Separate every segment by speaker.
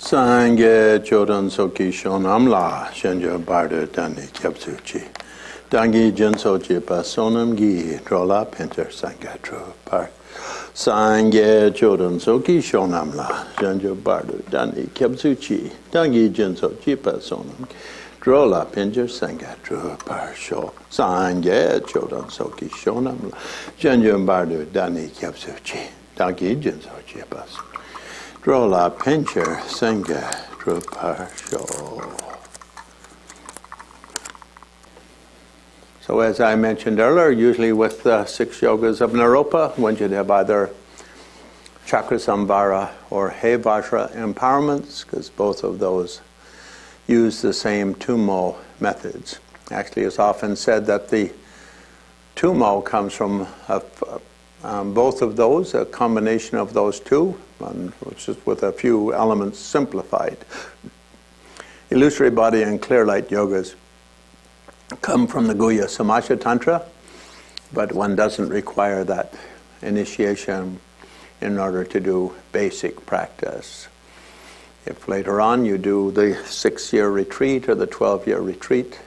Speaker 1: Sangye Chodan Soki Shonamla Shenja Barda Dani Kyapsuchi Dangi Jinso Jipa Sonam Gi Drola Pinter Sangatro Park Sangye Chodan Soki Shonamla Shenja Barda Dani Kyapsuchi Dangi Jinso Jipa Sonam Drola Pinter Sangatro Park Sho Sangye Chodan Soki Shonamla Shenja Barda Dani Kyapsuchi Dangi Jinso Jipa Sonam Drola Pincher Sangha Druparsho. So as I mentioned earlier, usually with the Six Yogas of Naropa, one should have either Chakra Samvara or He Vajra empowerments, because both of those use the same tummo methods. Actually, it's often said that the tummo comes from both of those, a combination of those two, which is with a few elements simplified. Illusory body and clear light yogas come from the Guhya Samasha Tantra, but one doesn't require that initiation in order to do basic practice. If later on you do the 6-year retreat or the 12-year retreat,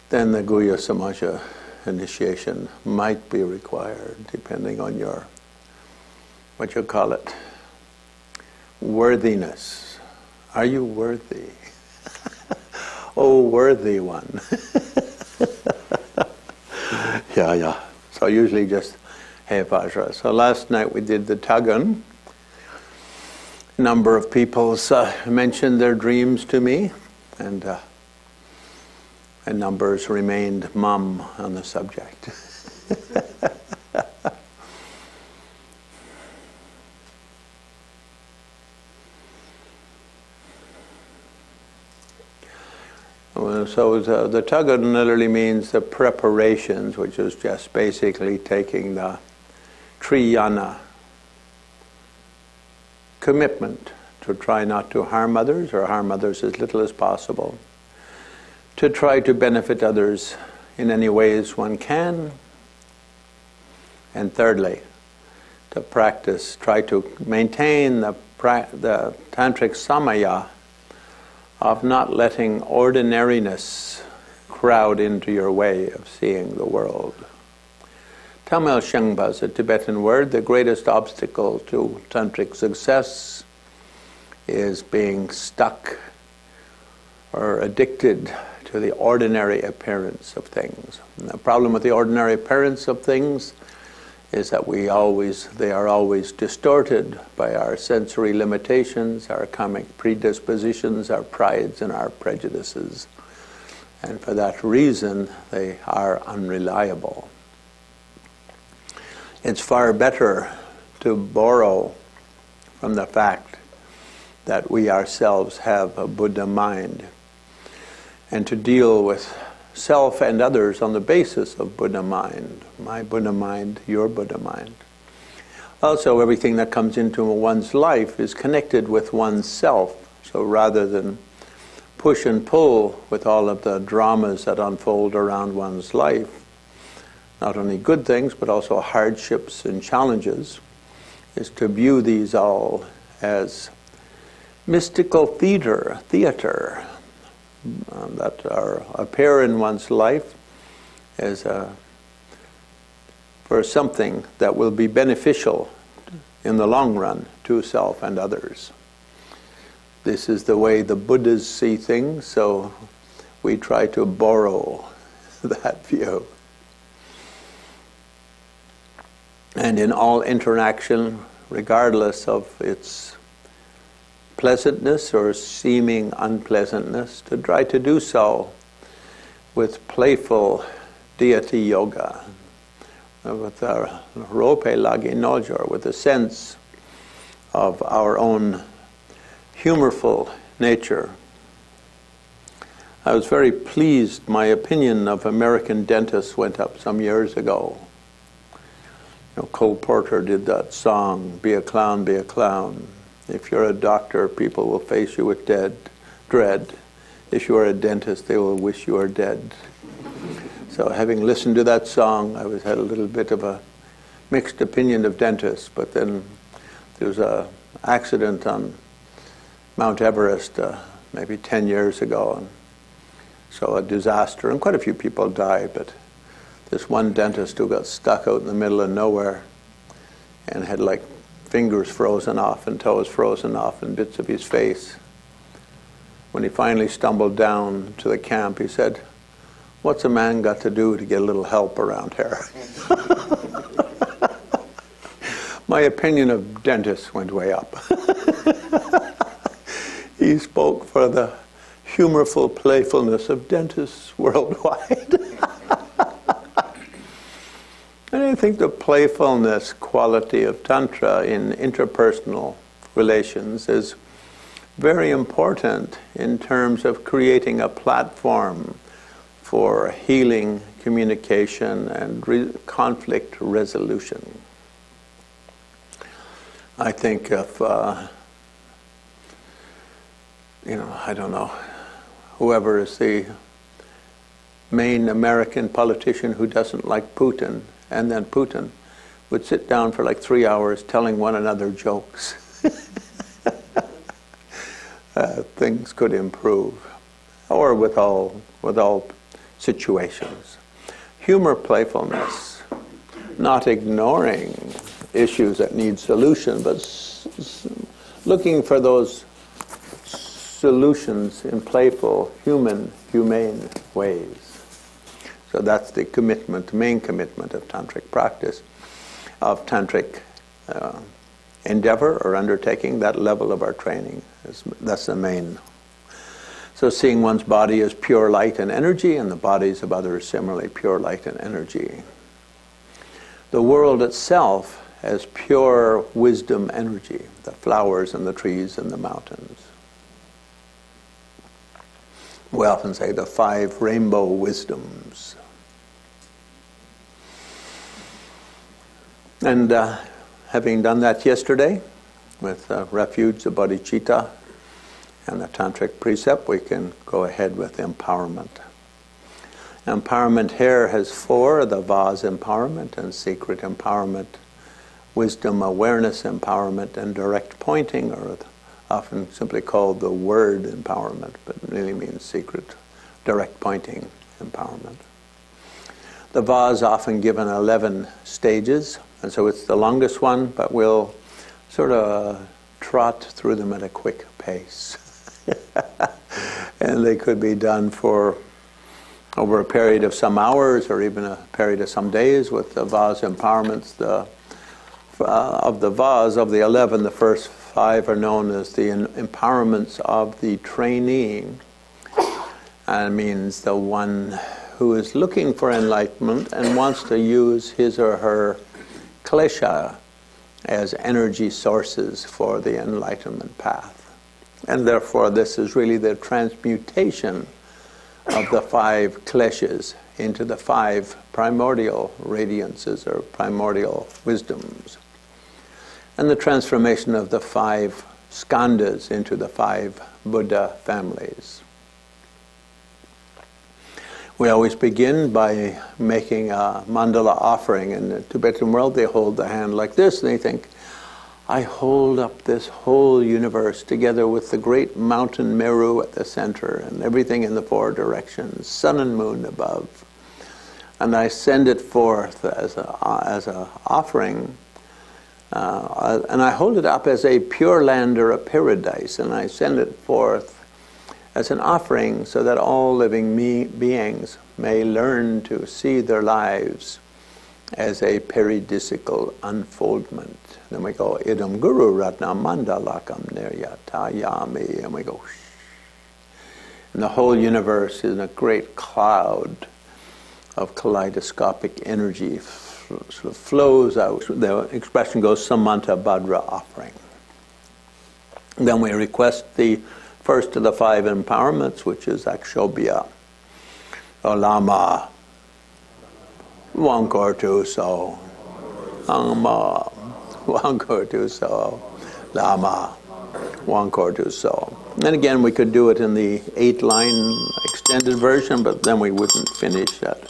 Speaker 1: then the Guhya Samasha initiation might be required, depending on your, what you call it, worthiness. Are you worthy? Oh, worthy one. Yeah. So usually just He Vajra. So last night we did the Tagan. A number of people mentioned their dreams to me, and numbers remained mum on the subject. So the Tagan literally means the preparations, which is just basically taking the Triyana commitment to try not to harm others, or harm others as little as possible, to try to benefit others in any ways one can, and thirdly, to practice, try to maintain the tantric samaya of not letting ordinariness crowd into your way of seeing the world. Tamil Shengpa is a Tibetan word. The greatest obstacle to tantric success is being stuck or addicted to the ordinary appearance of things. And the problem with the ordinary appearance of things is that they are always distorted by our sensory limitations, our karmic predispositions, our prides and our prejudices. And for that reason, they are unreliable. It's far better to borrow from the fact that we ourselves have a Buddha mind, and to deal with self and others on the basis of Buddha mind. My Buddha mind, your Buddha mind. Also, everything that comes into one's life is connected with one's self. So rather than push and pull with all of the dramas that unfold around one's life, not only good things, but also hardships and challenges, is to view these all as mystical theater that appear in one's life as for something that will be beneficial in the long run to self and others. This is the way the Buddhas see things, so we try to borrow that view. And in all interaction, regardless of its pleasantness or seeming unpleasantness, to try to do so with playful deity yoga, with our rope lagi nojor, with a sense of our own humorful nature. I was very pleased. My opinion of American dentists went up some years ago. Cole Porter did that song, "Be a clown, be a clown. If you're a doctor, people will face you with dread. If you are a dentist, they will wish you are dead." So having listened to that song, I had a little bit of a mixed opinion of dentists, but then there was an accident on Mount Everest maybe 10 years ago, and so a disaster, and quite a few people died, but this one dentist who got stuck out in the middle of nowhere and had like fingers frozen off and toes frozen off and bits of his face. When he finally stumbled down to the camp, he said, "What's a man got to do to get a little help around here?" My opinion of dentists went way up. He spoke for the humorful playfulness of dentists worldwide. And I think the playfulness quality of Tantra in interpersonal relations is very important in terms of creating a platform for healing, communication, and conflict resolution. I think if, I don't know, whoever is the main American politician who doesn't like Putin, and then Putin would sit down for like 3 hours telling one another jokes, things could improve, or with all situations. Humor, playfulness, not ignoring issues that need solution, but looking for those solutions in playful, humane ways. So that's the commitment, main commitment of tantric practice, of tantric endeavor or undertaking. That level of our training, that's the main. So seeing one's body as pure light and energy, and the bodies of others similarly pure light and energy. The world itself as pure wisdom energy, the flowers and the trees and the mountains. We often say the 5 rainbow wisdoms. And having done that yesterday with refuge, the bodhicitta, and the tantric precept, we can go ahead with empowerment. Empowerment here has 4, the vase empowerment and secret empowerment, wisdom awareness empowerment, and direct pointing, or often simply called the word empowerment, but it really means secret direct pointing empowerment. The vase often given 11 stages, and so it's the longest one, but we'll sort of trot through them at a quick pace. And they could be done for over a period of some hours or even a period of some days with the vase empowerments. Of the vase, of the 11, the first 5 are known as the empowerments of the trainee. And means the one who is looking for enlightenment and wants to use his or her klesha as energy sources for the enlightenment path. And therefore this is really the transmutation of the 5 kleshas into the 5 primordial radiances or primordial wisdoms. And the transformation of the 5 skandhas into the 5 Buddha families. We always begin by making a mandala offering. In the Tibetan world, they hold the hand like this, and they think, I hold up this whole universe together with the great mountain Meru at the center and everything in the 4 directions, sun and moon above. And I send it forth as a offering. And I hold it up as a pure land or a paradise, and I send it forth as an offering so that all living beings may learn to see their lives as a paradisical unfoldment. Then we go, Idam Guru Ratna Mandalakam Niryatayami, and we go, shh. And the whole universe is in a great cloud of kaleidoscopic energy, sort of flows out. The expression goes Samanta Bhadra offering. Then we request the first of the 5 empowerments, which is Akshobhya. Lama, Wankor so, Lama, Wankor so, Lama, Wankor so. And again, we could do it in the 8-line extended version, but then we wouldn't finish at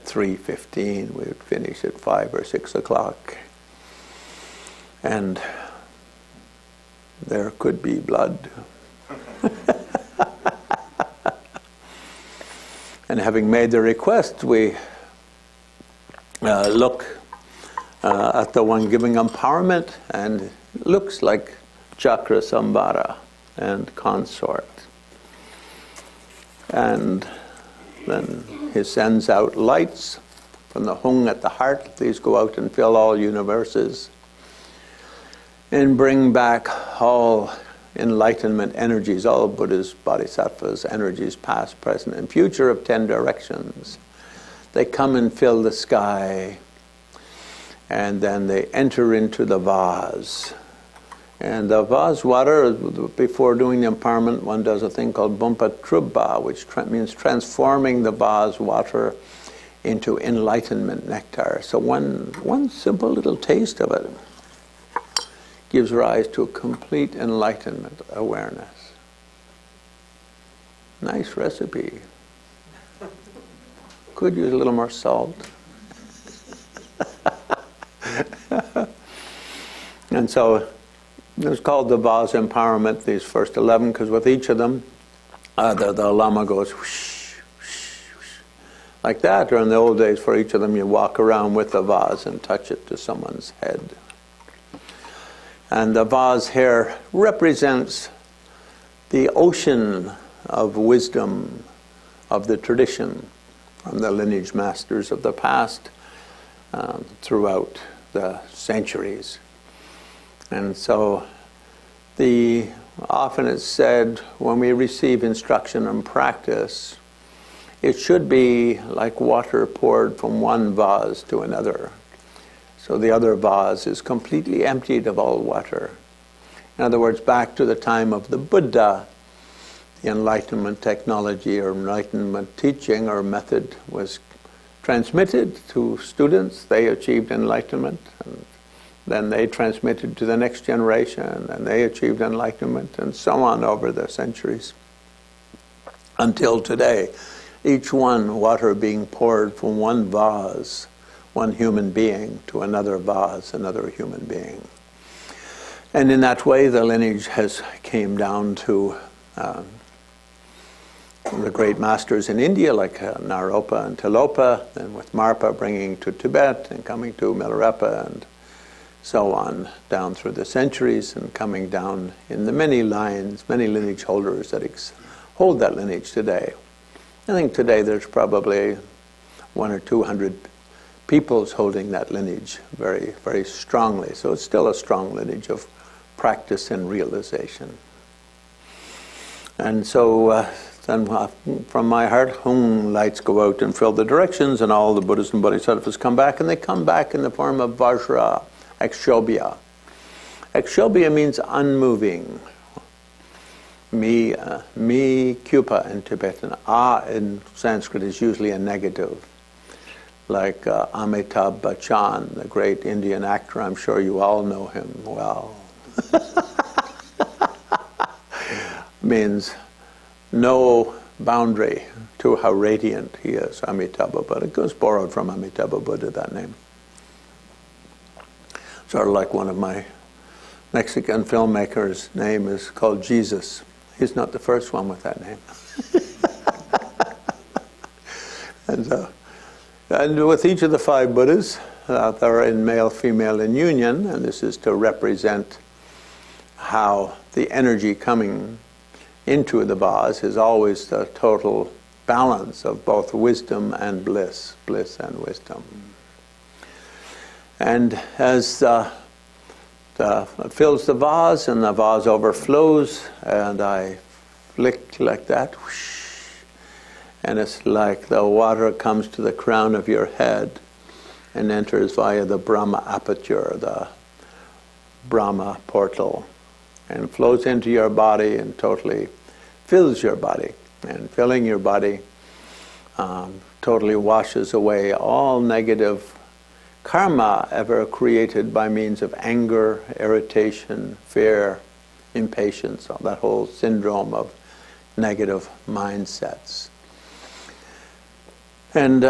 Speaker 1: 3:15. We would finish at 5 or 6 o'clock. And there could be blood. And having made the request, we look at the one giving empowerment, and it looks like Chakra Sambhara and consort. And then he sends out lights from the hung at the heart. These go out and fill all universes and bring back all enlightenment energies, all Buddha's bodhisattvas energies, past, present, and future of 10 directions. They come and fill the sky, and then they enter into the vase. And the vase water, before doing the empowerment, one does a thing called bumpa trubba, which means transforming the vase water into enlightenment nectar. So one simple little taste of it gives rise to a complete enlightenment awareness. Nice recipe. Could use a little more salt. And so it was called the vase empowerment, these first 11, because with each of them, the Lama goes whoosh, whoosh, whoosh, like that. Or in the old days, for each of them, you walk around with the vase and touch it to someone's head. And the vase here represents the ocean of wisdom of the tradition from the lineage masters of the past throughout the centuries. And so often it's said when we receive instruction and practice, it should be like water poured from one vase to another. So the other vase is completely emptied of all water. In other words, back to the time of the Buddha, the enlightenment technology or enlightenment teaching or method was transmitted to students. They achieved enlightenment, and then they transmitted to the next generation, and they achieved enlightenment, and so on over the centuries. Until today, each one water being poured from one vase, one human being, to another vase, another human being. And in that way, the lineage has came down to the great masters in India, like Naropa and Tilopa, and with Marpa bringing to Tibet, and coming to Milarepa, and so on, down through the centuries, and coming down in the many lines, many lineage holders that hold that lineage today. I think today there's probably 100 or 200 peoples holding that lineage very, very strongly. So it's still a strong lineage of practice and realization. And so then from my heart, hung lights go out and fill the directions, and all the Buddhas and Bodhisattvas come back, and they come back in the form of Vajra, Akshobhya. Akshobhya means unmoving. Mi, kupa in Tibetan. In Sanskrit is usually a negative. Like Amitabh Bachchan, the great Indian actor, I'm sure you all know him well. Means no boundary to how radiant he is, Amitabha, but it goes borrowed from Amitabha Buddha, that name. Sort of like one of my Mexican filmmakers' name is called Jesus. He's not the first one with that name. And with each of the 5 Buddhas, they're in male, female in union, and this is to represent how the energy coming into the vase is always the total balance of both wisdom and bliss, bliss and wisdom. And as it fills the vase and the vase overflows, and I flick like that, whoosh, and it's like the water comes to the crown of your head and enters via the Brahma aperture, the Brahma portal, and flows into your body and totally fills your body. And filling your body totally washes away all negative karma ever created by means of anger, irritation, fear, impatience, all that whole syndrome of negative mindsets. And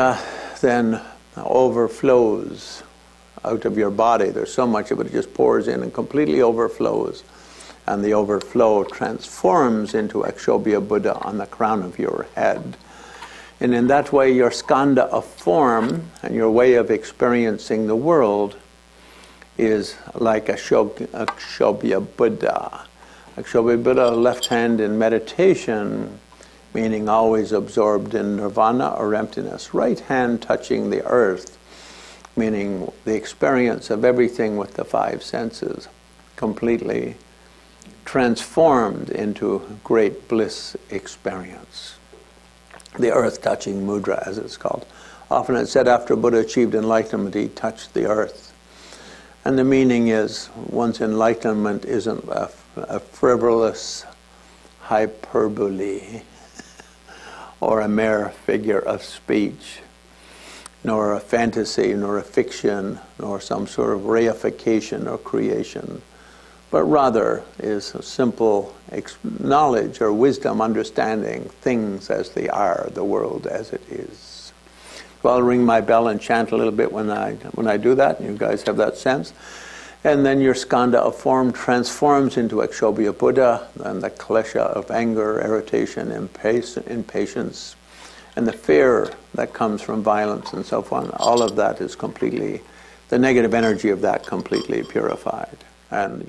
Speaker 1: then overflows out of your body. There's so much of it, it just pours in and completely overflows and the overflow transforms into Akshobhya Buddha on the crown of your head. And in that way, your skandha of form and your way of experiencing the world is like Akshobhya Buddha. Akshobhya Buddha, left hand in meditation, meaning always absorbed in nirvana or emptiness. Right hand touching the earth, meaning the experience of everything with the five senses, completely transformed into great bliss experience. The earth touching mudra, as it's called. Often it's said after Buddha achieved enlightenment, he touched the earth. And the meaning is, one's enlightenment isn't a frivolous hyperbole or a mere figure of speech, nor a fantasy, nor a fiction, nor some sort of reification or creation, but rather is a simple knowledge or wisdom, understanding things as they are, the world as it is. So I'll ring my bell and chant a little bit when I do that, and you guys have that sense. And then your skandha of form transforms into Akshobhya Buddha, and the klesha of anger, irritation, impatience, and the fear that comes from violence and so on. All of that is completely, the negative energy of that completely purified. And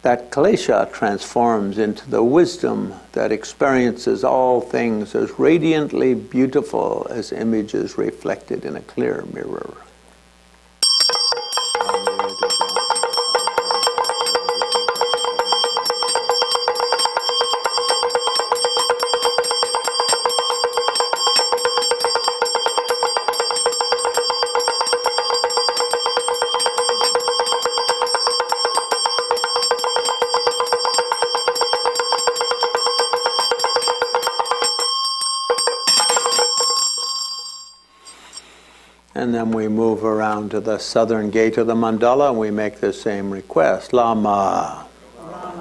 Speaker 1: that klesha transforms into the wisdom that experiences all things as radiantly beautiful as images reflected in a clear mirror. And then we move around to the southern gate of the mandala and we make the same request. Lama,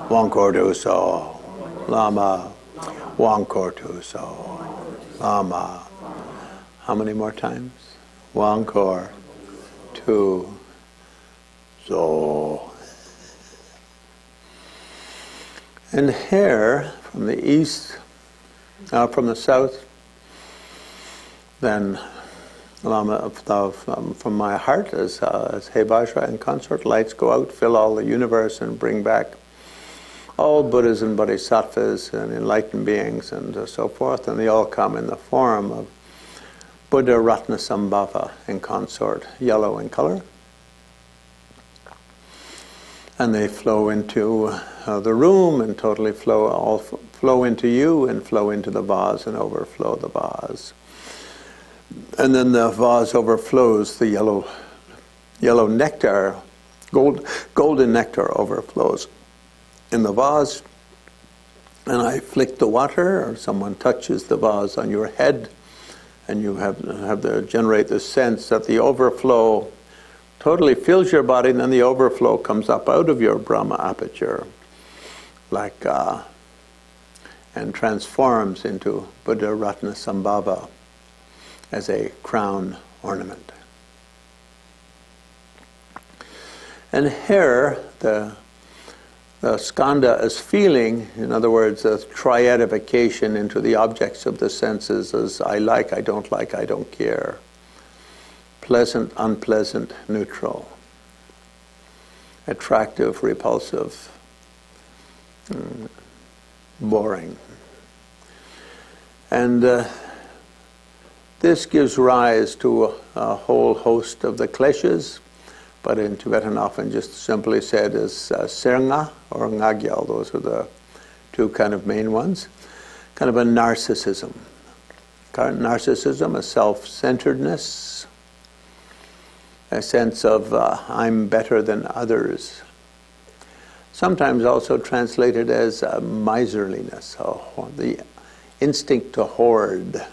Speaker 1: Wankortuso. Lama, Wankortuso. Lama. How many more times? Wankor, tu, so. And here, from the east, from the south, then Lama, from my heart, as He Vajra and consort, lights go out, fill all the universe, and bring back all Buddhas and Bodhisattvas and enlightened beings and so forth, and they all come in the form of Buddha Ratnasambhava and consort, yellow in color. And they flow into the room and totally flow into you and flow into the vase and overflow the vase. And then the vase overflows, the yellow nectar, golden nectar overflows in the vase. And I flick the water, or someone touches the vase on your head, and you have to generate the sense that the overflow totally fills your body, and then the overflow comes up out of your Brahma aperture, and transforms into Buddha Ratnasambhava as a crown ornament. And here, the skandha is feeling, in other words, a triadification into the objects of the senses as I like, I don't care. Pleasant, unpleasant, neutral. Attractive, repulsive, boring. And this gives rise to a whole host of the kleshas, but in Tibetan often just simply said as serngha or ngagyal. Those are the two kind of main ones. Kind of a narcissism. Narcissism, a self-centeredness, a sense of I'm better than others. Sometimes also translated as miserliness, the instinct to hoard.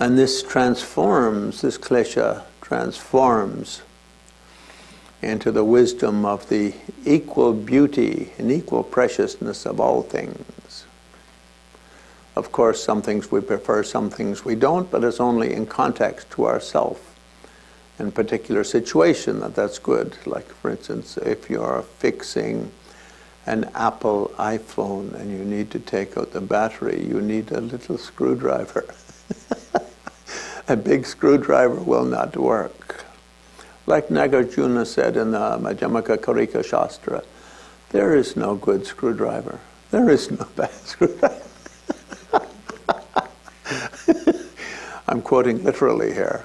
Speaker 1: And this klesha transforms into the wisdom of the equal beauty and equal preciousness of all things. Of course, some things we prefer, some things we don't, but it's only in context to ourself in a particular situation that's good. Like, for instance, if you're fixing an Apple iPhone and you need to take out the battery, you need a little screwdriver. A big screwdriver will not work. Like Nagarjuna said in the Madhyamaka Karika Shastra, there is no good screwdriver. There is no bad screwdriver. I'm quoting literally here.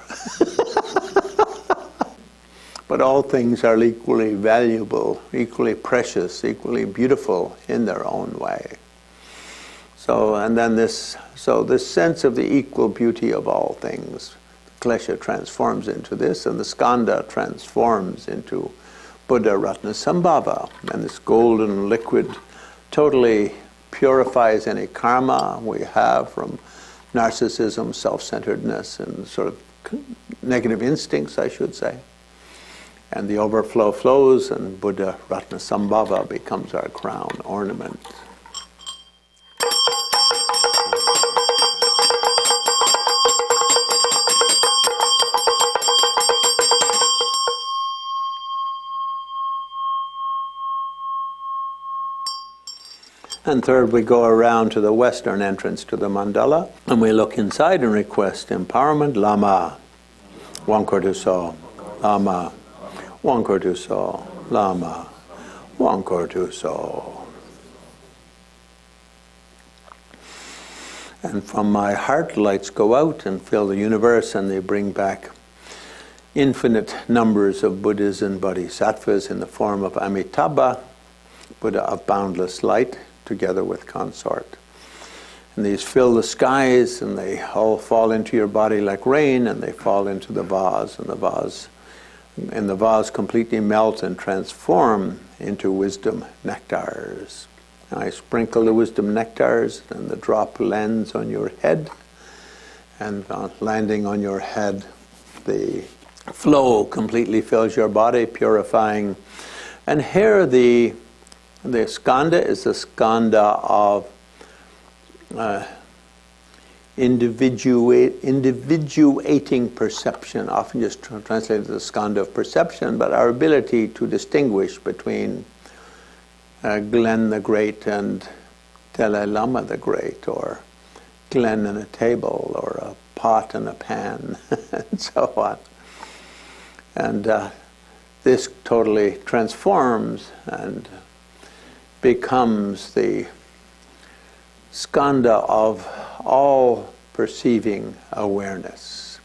Speaker 1: But all things are equally valuable, equally precious, equally beautiful in their own way. This sense of the equal beauty of all things, Klesha transforms into this, and the Skanda transforms into Buddha Ratna Sambhava. And this golden liquid totally purifies any karma we have from narcissism, self-centeredness, and sort of negative instincts, I should say. And the overflow flows, and Buddha Ratna Sambhava becomes our crown ornament. And third, we go around to the western entrance to the mandala, and we look inside and request empowerment. Lama, Wankorduso, Lama, Wankorduso, Lama, Wankorduso. And from my heart, lights go out and fill the universe, and they bring back infinite numbers of Buddhas and Bodhisattvas in the form of Amitabha, Buddha of boundless light, together with consort. And these fill the skies, and they all fall into your body like rain, and they fall into the vase, and the vase completely melt and transform into wisdom nectars. And I sprinkle the wisdom nectars, and the drop lands on your head, and landing on your head, the flow completely fills your body, purifying. And here the skanda is the skanda of individuating perception, often just translated as the skanda of perception, but our ability to distinguish between Glenn the Great and Dalai Lama the Great, or Glenn and a table, or a pot and a pan, and so on. And this totally transforms and becomes the skanda of all perceiving awareness.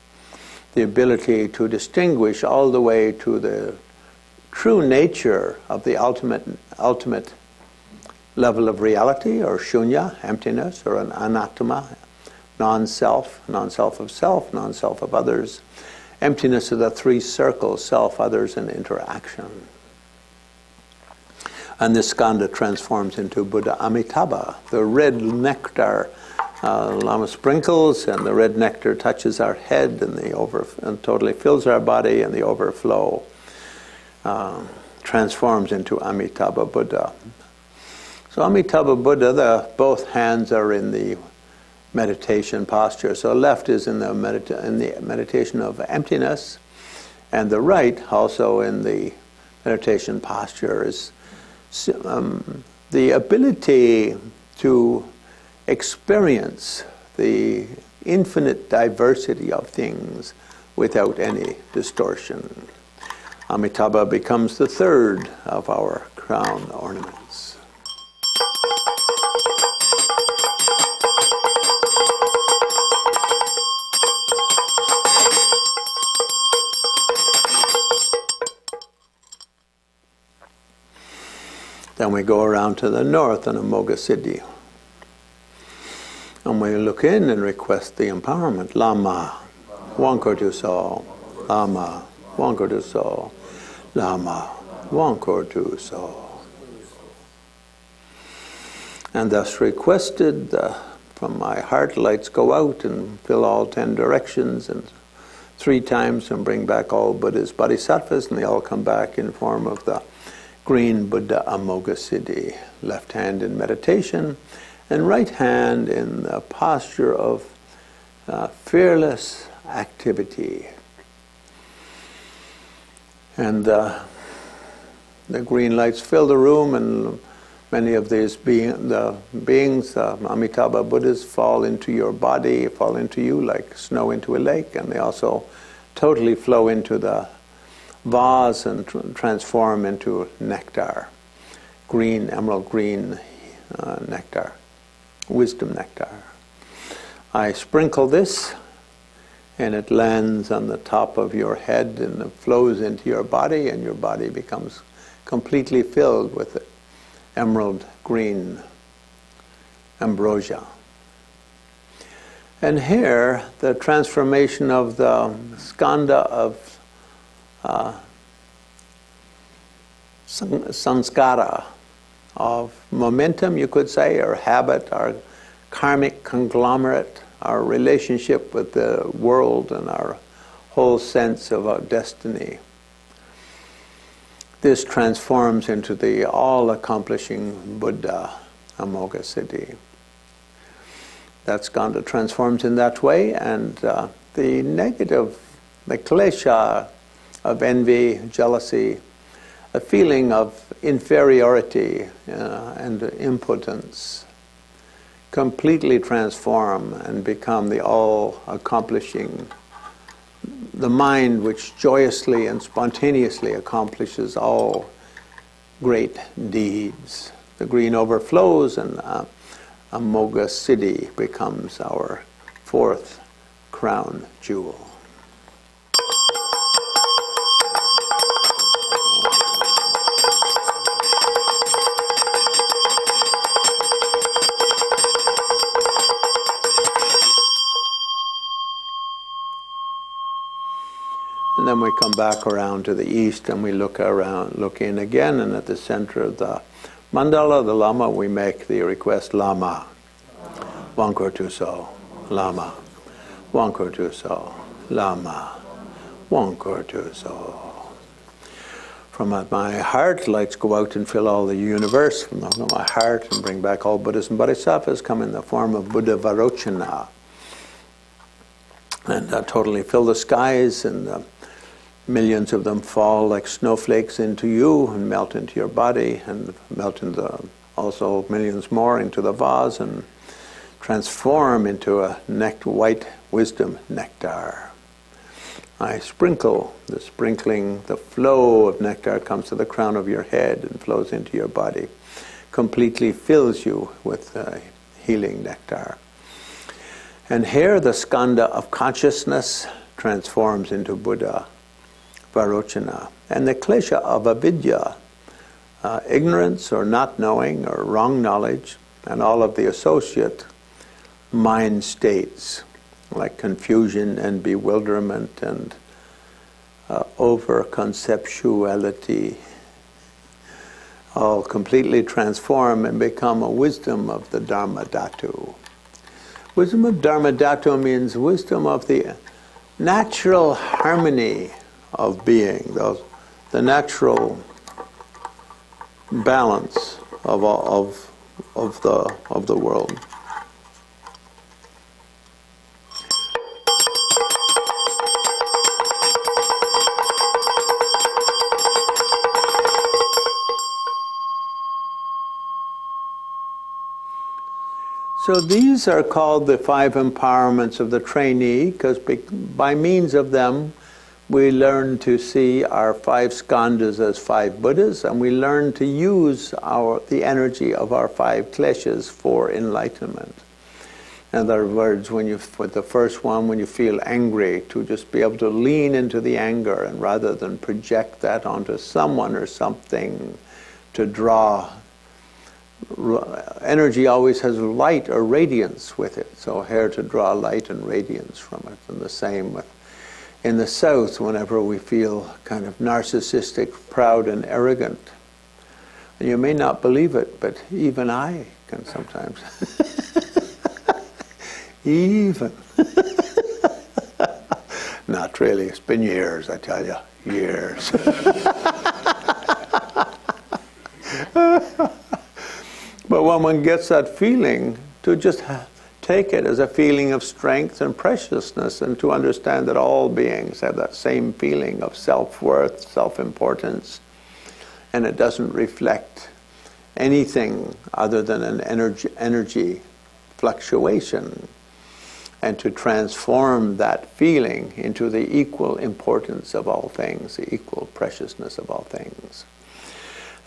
Speaker 1: The ability to distinguish all the way to the true nature of the ultimate level of reality, or shunya, emptiness, or an anattama, non-self of self, non-self of others, emptiness of the three circles, self, others, and interaction. And this skanda transforms into Buddha Amitabha, the red nectar. Lama sprinkles, and the red nectar touches our head, and totally fills our body, and the overflow transforms into Amitabha Buddha. So Amitabha Buddha, both hands are in the meditation posture. So left is in the meditation of emptiness, and the right, also in the meditation posture, is the ability to experience the infinite diversity of things without any distortion. Amitabha becomes the third of our crown ornaments. Then we go around to the north on Amoga Siddhi. And we look in and request the empowerment. Lama, Wankorduso, Lama, Wankorduso, Lama, Wankorduso. And thus requested, from my heart, lights go out and fill all 10 directions, and 3 times, and bring back all Buddhas, Bodhisattvas, and they all come back in form of the green Buddha Amoga Siddhi. Left hand in meditation, and right hand in the posture of fearless activity. And the green lights fill the room, and many of these beings, Amitabha Buddhas, fall into your body, fall into you like snow into a lake, and they also totally flow into the vase and transform into nectar, green, emerald green nectar, wisdom nectar. I sprinkle this, and it lands on the top of your head and it flows into your body, and your body becomes completely filled with emerald green ambrosia. And here, the transformation of the skandha of sanskara, of momentum, you could say, or habit, our karmic conglomerate, our relationship with the world and our whole sense of our destiny. This transforms into the all-accomplishing Buddha, Amoga Siddhi. That skandha transforms in that way, and the negative, the klesha of envy, jealousy, a feeling of inferiority and impotence, completely transform and become the all-accomplishing, the mind which joyously and spontaneously accomplishes all great deeds. The green overflows, and Amoga Siddhi becomes our fourth crown jewel. And then we come back around to the east, and we look in again, and at the center of the mandala, the Lama, we make the request, Lama, Wankur Tuso, Lama, Wankur Tuso, Lama, Wankur Tuso. From my heart, lights go out and fill all the universe. From my heart, and bring back all Buddhas and Bodhisattvas, come in the form of Buddha Varochana, and totally fill the skies, and millions of them fall like snowflakes into you and melt into your body, and melt into also millions more into the vase, and transform into a white wisdom nectar. I sprinkle, the sprinkling, the flow of nectar comes to the crown of your head and flows into your body, completely fills you with healing nectar. And here the skandha of consciousness transforms into Buddha Varochana. And the klesha of avidya, ignorance or not knowing or wrong knowledge, and all of the associate mind states like confusion and bewilderment and over-conceptuality, all completely transform and become a wisdom of the Dharma Dhatu. Wisdom of Dharma Dhatu means wisdom of the natural harmony of being, the natural balance of the world. So these are called the 5 empowerments of the trainee, because by means of them we learn to see our 5 skandhas as 5 Buddhas, and we learn to use the energy of our 5 kleshas for enlightenment. In other words, with the first one, when you feel angry, to just be able to lean into the anger, and rather than project that onto someone or something, to draw. Energy always has light or radiance with it, so here to draw light and radiance from it. And the same with in the South, whenever we feel kind of narcissistic, proud and arrogant. And you may not believe it, but even I can sometimes. Even. Not really, it's been years, I tell you, years. But when one gets that feeling, to just take it as a feeling of strength and preciousness, and to understand that all beings have that same feeling of self-worth, self-importance, and it doesn't reflect anything other than an energy fluctuation, and to transform that feeling into the equal importance of all things, the equal preciousness of all things.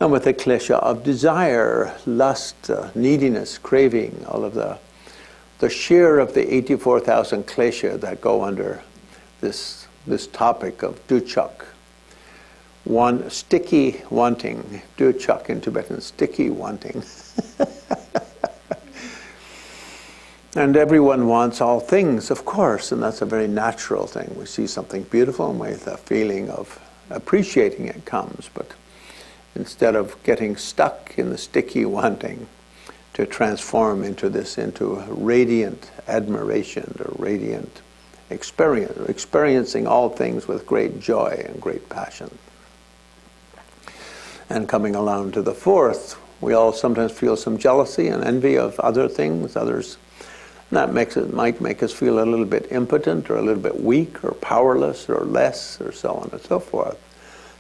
Speaker 1: And with the klesha of desire, lust, neediness, craving, all of the share of the 84,000 klesha that go under this topic of duchak. One sticky wanting, duchak in Tibetan, sticky wanting. And everyone wants all things, of course, and that's a very natural thing. We see something beautiful and with a feeling of appreciating it comes, but instead of getting stuck in the sticky wanting, to transform into radiant admiration or radiant experience, experiencing all things with great joy and great passion. And coming along to the fourth, we all sometimes feel some jealousy and envy of other things, others. That might make us feel a little bit impotent or a little bit weak or powerless or less or so on and so forth.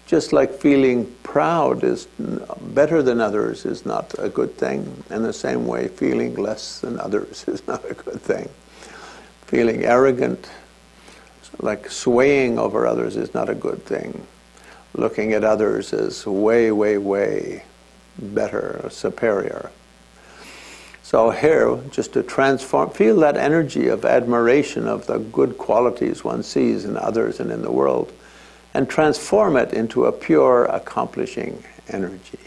Speaker 1: Just like feeling proud is better than others is not a good thing. In the same way, feeling less than others is not a good thing. Feeling arrogant, like swaying over others, is not a good thing. Looking at others as way, way, way better, superior. So here, just to transform, feel that energy of admiration of the good qualities one sees in others and in the world, and transform it into a pure, accomplishing energy.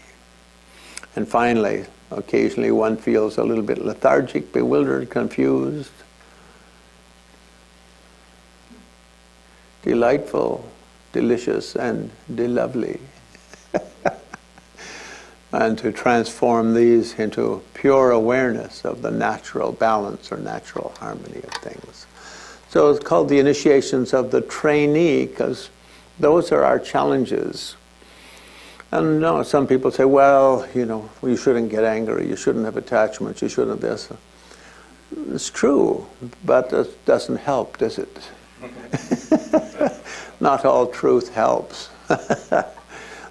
Speaker 1: And finally, occasionally one feels a little bit lethargic, bewildered, confused, delightful, delicious, and delovely. And to transform these into pure awareness of the natural balance or natural harmony of things. So it's called the initiations of the trainee, because those are our challenges. And no, some people say, well, you shouldn't get angry, you shouldn't have attachments, you shouldn't have this. It's true, but it doesn't help, does it? Not all truth helps.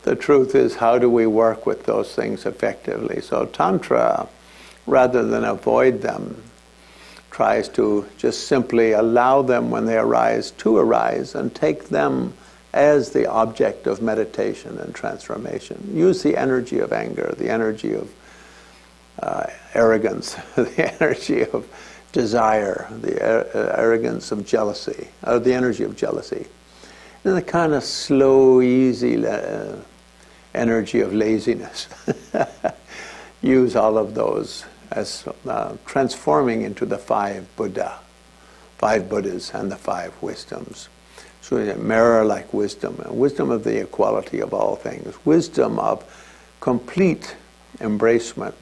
Speaker 1: The truth is, how do we work with those things effectively? So Tantra, rather than avoid them, tries to just simply allow them when they arise to arise and take them as the object of meditation and transformation. Use the energy of anger, the energy of arrogance, the energy of desire, the arrogance of jealousy, the energy of jealousy. And the kind of slow, easy energy of laziness. Use all of those as transforming into the five Buddhas and the five wisdoms. So mirror-like wisdom, wisdom of the equality of all things, wisdom of complete embracement,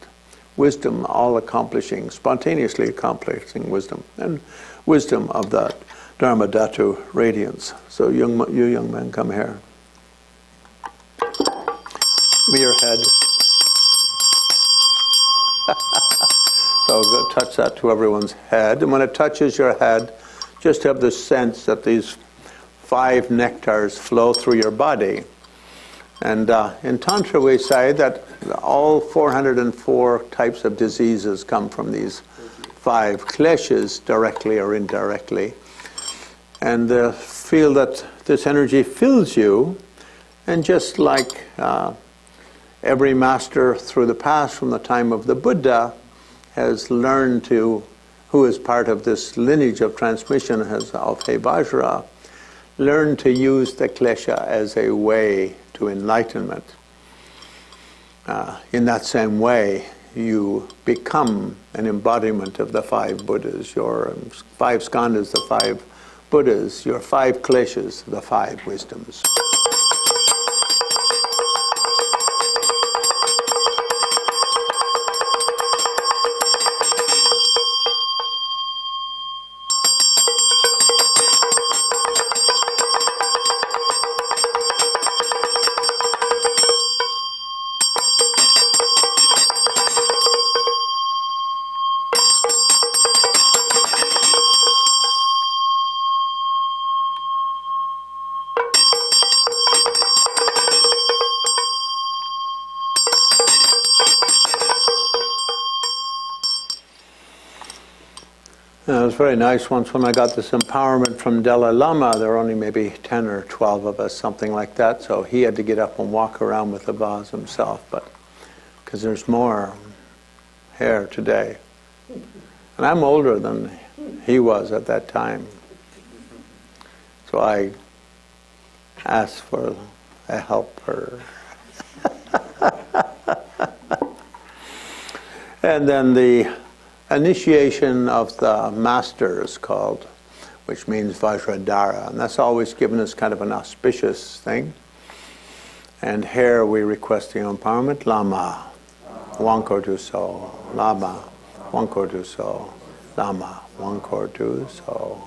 Speaker 1: wisdom all-accomplishing, spontaneously accomplishing wisdom, and wisdom of that Dharma Dhatu radiance. So you young men, come here. Give me your head. So go touch that to everyone's head. And when it touches your head, just have the sense that these five nectars flow through your body. And in Tantra we say that all 404 types of diseases come from these five kleshas, directly or indirectly. And feel that this energy fills you, and just like every master through the past, from the time of the Buddha, has learned to, who is part of this lineage of transmission of Vajra, learn to use the klesha as a way to enlightenment. In that same way, you become an embodiment of the five Buddhas, your five skandhas, the five Buddhas, your five kleshas, the five wisdoms. It was very nice once when I got this empowerment from Dalai Lama. There were only maybe 10 or 12 of us, something like that. So he had to get up and walk around with the vase himself, but because there's more hair today. And I'm older than he was at that time. So I asked for a helper. And then the initiation of the master is called, which means Vajradhara, and that's always given us kind of an auspicious thing. And here we request the empowerment, Lama, Wankor So, Lama, Wankor So, Lama, Wankor So.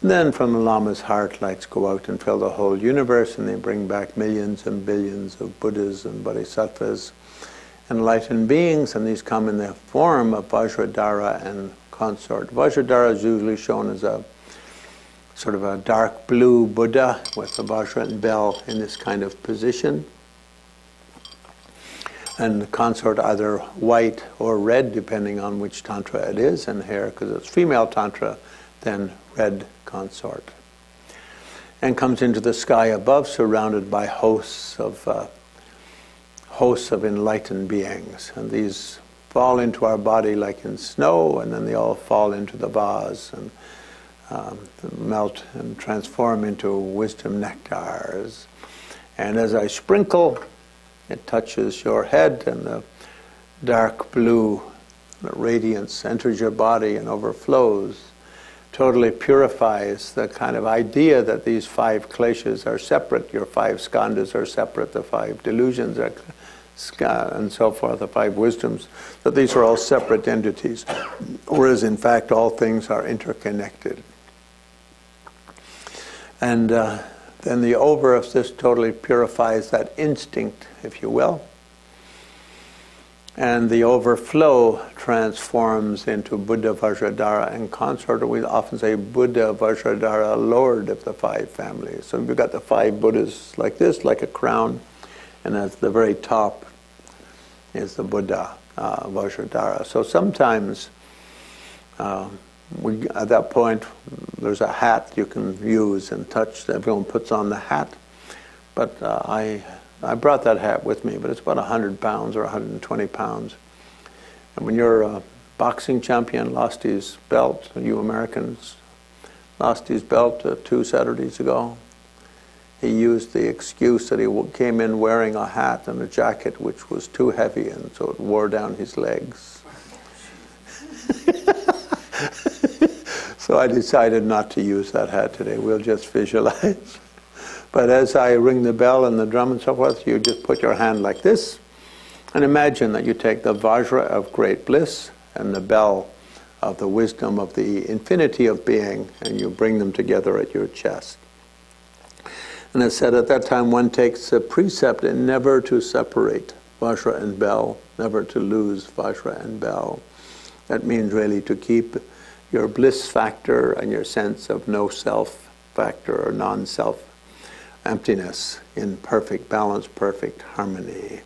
Speaker 1: Then from the Lama's heart, lights go out and fill the whole universe, and they bring back millions and billions of Buddhas and Bodhisattvas, enlightened beings, and these come in the form of Vajradhara and consort. Vajradhara is usually shown as a sort of a dark blue Buddha with the Vajra and bell in this kind of position. And the consort either white or red, depending on which tantra it is, and here, because it's female tantra, then red consort. And comes into the sky above, surrounded by hosts of enlightened beings, and these fall into our body like in snow, and then they all fall into the vase and melt and transform into wisdom nectars. And as I sprinkle, it touches your head, and the dark blue radiance enters your body and overflows, totally purifies the kind of idea that these 5 kleshas are separate, your 5 skandhas are separate, the 5 delusions are and so forth, the 5 wisdoms, that these are all separate entities, whereas in fact all things are interconnected. And then the over of this totally purifies that instinct, if you will. And the overflow transforms into Buddha Vajradhara and consort. We often say Buddha Vajradhara, Lord of the 5 families. So you've got the 5 Buddhas like this, like a crown, and at the very top is the Buddha Vajradhara. So sometimes at that point there's a hat you can use and touch. Everyone puts on the hat, but I brought that hat with me, but it's about 100 pounds or 120 pounds. And when you're a boxing champion, lost his belt, you Americans lost his belt 2 Saturdays ago. He used the excuse that he came in wearing a hat and a jacket which was too heavy, and so it wore down his legs. So I decided not to use that hat today. We'll just visualize. But as I ring the bell and the drum and so forth, you just put your hand like this, and imagine that you take the Vajra of great bliss and the bell of the wisdom of the infinity of being, and you bring them together at your chest. And it said at that time one takes a precept in never to separate Vajra and bell, never to lose Vajra and bell. That means really to keep your bliss factor and your sense of no self factor or non-self emptiness in perfect balance, perfect harmony.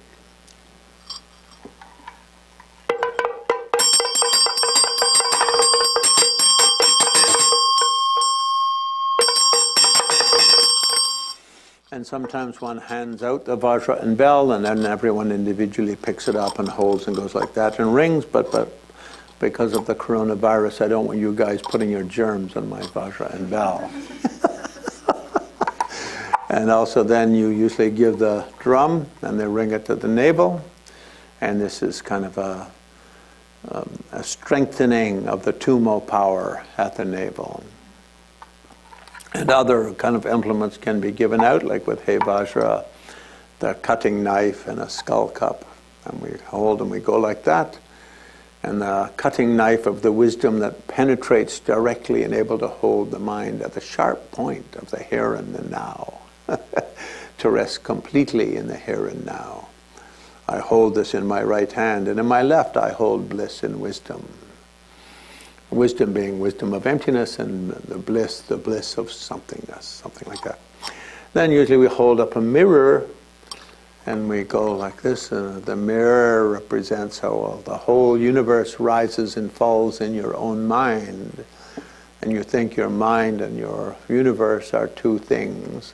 Speaker 1: And sometimes one hands out the Vajra and bell, and then everyone individually picks it up and holds and goes like that and rings, but because of the coronavirus, I don't want you guys putting your germs on my Vajra and bell. And also then you usually give the drum and they ring it to the navel, and this is kind of a strengthening of the tummo power at the navel. And other kind of implements can be given out, like with He Vajra, the cutting knife and a skull cup. And we hold and we go like that. And the cutting knife of the wisdom that penetrates directly and able to hold the mind at the sharp point of the here and the now. To rest completely in the here and now. I hold this in my right hand, and in my left I hold bliss and wisdom. Wisdom being wisdom of emptiness, and the bliss of somethingness, something like that. Then usually we hold up a mirror, And we go like this, and the mirror represents how the whole universe rises and falls in your own mind. And you think your mind and your universe are two things,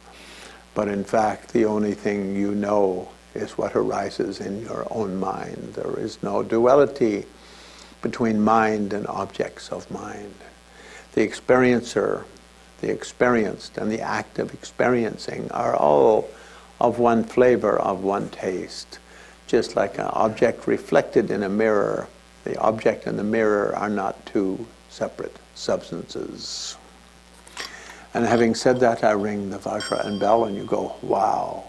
Speaker 1: but in fact the only thing you know is what arises in your own mind. There is no duality between mind and objects of mind. The experiencer, the experienced, and the act of experiencing are all of one flavor, of one taste. Just like an object reflected in a mirror, the object and the mirror are not two separate substances. And having said that, I ring the Vajra and bell, and you go, wow.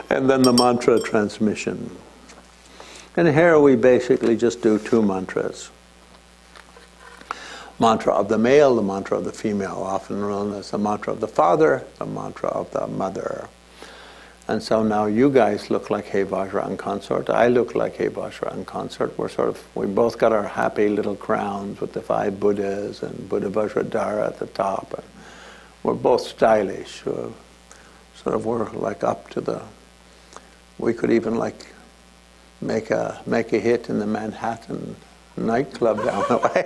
Speaker 1: And then the mantra transmission. And here we basically just do two mantras. Mantra of the male, the mantra of the female, often known as the mantra of the father, the mantra of the mother. And so now you guys look like Hey Vajra and consort. I look like Hey Vajra and consort. We both got our happy little crowns with the 5 Buddhas and Buddha Vajradhara at the top. And we're both stylish. We're like up to the... We could even like make a hit in the Manhattan nightclub down the way.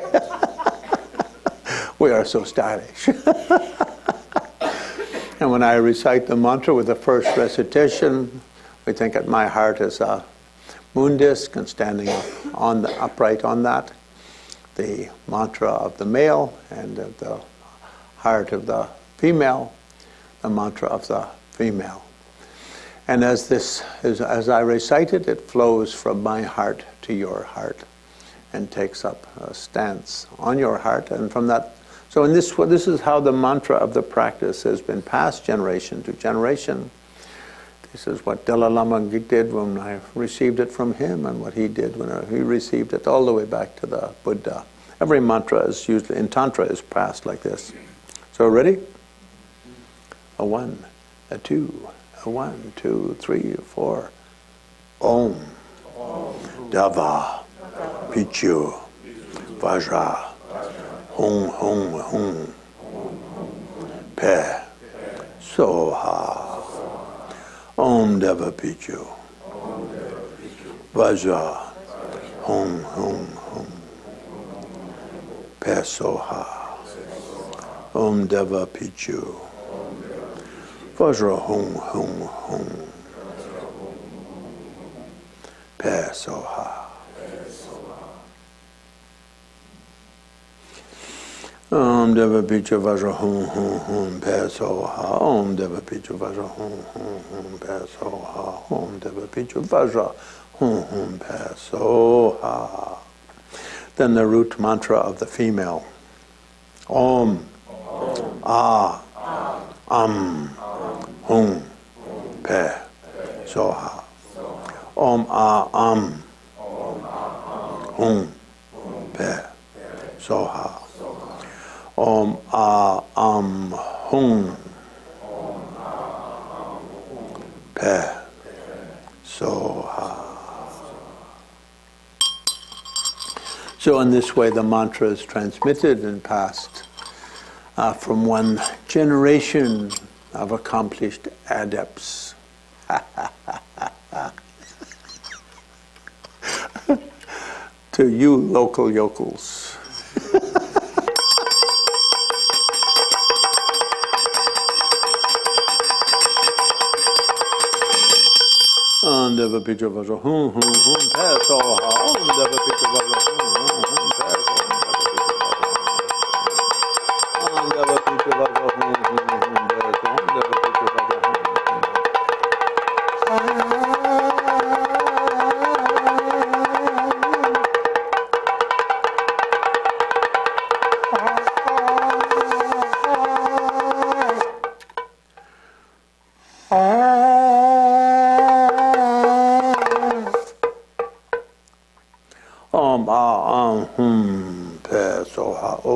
Speaker 1: We are so stylish. And when I recite the mantra with the first recitation, we think that my heart is a moon disk, and standing upright on that, the mantra of the male, and the heart of the female, the mantra of the female. And as I recite it, it flows from my heart to your heart and takes up a stance on your heart. And from that, so in this is how the mantra of the practice has been passed generation to generation. This is what Dalai Lama did when I received it from him, and what he did when he received it, all the way back to the Buddha. Every mantra is usually, in Tantra, is passed like this. So ready? A 1, a 2, a 1, 2, 3, 4. Om. Dava. Pichu. Vajra. Hum, hum, hum. Pe. Soha. Om Dava Pichu. Vajra. Hum, hum, hum. Pe Soha. Om Dava Pichu. Vajra hum hum hum. Pe Soha. Om Deva Pichu Vajra hum hum hum. Pe Soha. Om Deva Pichu Vajra hum hum hum. Pe Soha. Om Deva Pichu Vajra hum hum. Pe Soha. Then the root mantra of the female. Om. Ah. Hum, Pe, Soha. Om, Hum, Pe, Soha. Om, Hum, Pe, Soha. So in this way the mantra is transmitted and passed from one generation of accomplished adepts to you local yokels. Om Deva Pichu Vajra hum hum hum Pe Soha. Om Deva Pichu Vajra hum hum hum Pe Soha. Om Deva Pichu Vajra hum hum hum Pe Soha. Om Deva Pichu Vajra hum hum Pe Soha. O